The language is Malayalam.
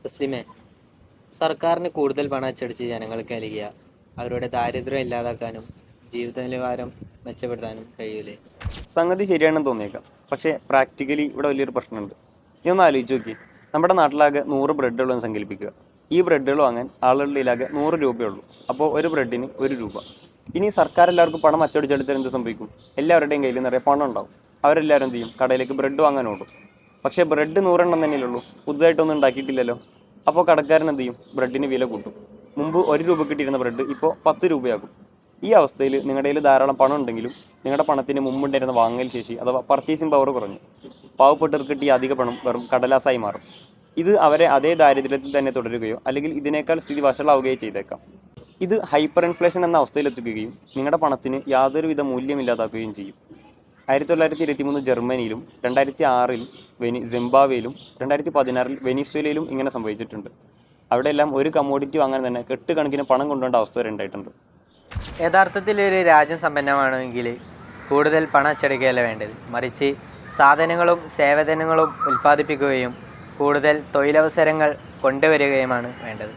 തസ്ലിമേ, സർക്കാരിന് കൂടുതൽ പണം അച്ചടിച്ച് ജനങ്ങൾക്ക് നൽകിയ അവരുടെ ദാരിദ്ര്യം ഇല്ലാതാക്കാനും ജീവിത നിലവാരം മെച്ചപ്പെടുത്താനും കഴിയൂലേ? സംഗതി ശരിയാണെന്ന് തോന്നിയേക്കാം. പക്ഷേ പ്രാക്ടിക്കലി ഇവിടെ വലിയൊരു പ്രശ്നമുണ്ട്. നീ ഒന്ന് ആലോചിച്ച് നോക്കി. നമ്മുടെ നാട്ടിലാകെ 100 ബ്രെഡുള്ളതെന്ന് സങ്കല്പിക്കുക. ഈ ബ്രെഡുകൾ വാങ്ങാൻ ആളുകളുടെ കയ്യിലാകെ 100 രൂപയുള്ളൂ. അപ്പോൾ ഒരു ബ്രെഡിന് 1 രൂപ. ഇനി സർക്കാർ എല്ലാവർക്കും പണം അച്ചടിച്ചെടുത്താൽ എന്ത് സംഭവിക്കും? എല്ലാവരുടെയും കയ്യിൽ നിറയെ പണം ഉണ്ടാവും. അവരെല്ലാവരും എന്ത് ചെയ്യും? കടയിലേക്ക് ബ്രെഡ് വാങ്ങാൻ ഓടും. പക്ഷേ ബ്രെഡ് 100 എണ്ണം തന്നെയല്ലേ ഉള്ളൂ, പുതുതായിട്ടൊന്നും ഉണ്ടാക്കിയിട്ടില്ലല്ലോ. അപ്പോൾ കടക്കാരൻ എന്ത് ചെയ്യും? ബ്രെഡിന് വില കൂട്ടും. മുമ്പ് 1 രൂപ കിട്ടിയിരുന്ന ബ്രെഡ് ഇപ്പോൾ 10 രൂപയാകും. ഈ അവസ്ഥയിൽ നിങ്ങളുടെ കയ്യിൽ ധാരാളം പണം ഉണ്ടെങ്കിലും നിങ്ങളുടെ പണത്തിന് മുമ്പുണ്ടായിരുന്ന വാങ്ങൽ ശേഷി അഥവാ പർച്ചേസിംഗ് പവർ കുറഞ്ഞു. പാവപ്പെട്ടവർക്ക് കിട്ടിയ അധിക പണം വെറും കടലാസായി മാറും. ഇത് അവരെ അതേ ദാരിദ്ര്യത്തിൽ തന്നെ തുടരുകയോ അല്ലെങ്കിൽ ഇതിനേക്കാൾ സ്ഥിതി വഷളാവുകയോ ചെയ്തേക്കാം. ഇത് ഹൈപ്പർ ഇൻഫ്ലേഷൻ എന്ന അവസ്ഥയിലെത്തിക്കുകയും നിങ്ങളുടെ പണത്തിന് യാതൊരുവിധ മൂല്യമില്ലാതാക്കുകയും ചെയ്യും. 1923 ജർമ്മനിയിലും 2006 സിംബാബ്വേയിലും 2016 വെനിസ്വേലയിലും ഇങ്ങനെ സംഭവിച്ചിട്ടുണ്ട്. അവിടെയെല്ലാം ഒരു കമ്മോഡിറ്റി വാങ്ങാൻ തന്നെ കെട്ടുകണക്കിന് പണം കൊണ്ടുപോകേണ്ട അവസ്ഥ വരെ ഉണ്ടായിട്ടുണ്ട്. യഥാർത്ഥത്തിൽ ഒരു രാജ്യം സമ്പന്നമാണെങ്കിൽ കൂടുതൽ പണം അച്ചടിക്കുകയല്ല വേണ്ടത്, മറിച്ച് സാധനങ്ങളും സേവനങ്ങളും ഉൽപ്പാദിപ്പിക്കുകയും കൂടുതൽ തൊഴിലവസരങ്ങൾ കൊണ്ടുവരികയുമാണ് വേണ്ടത്.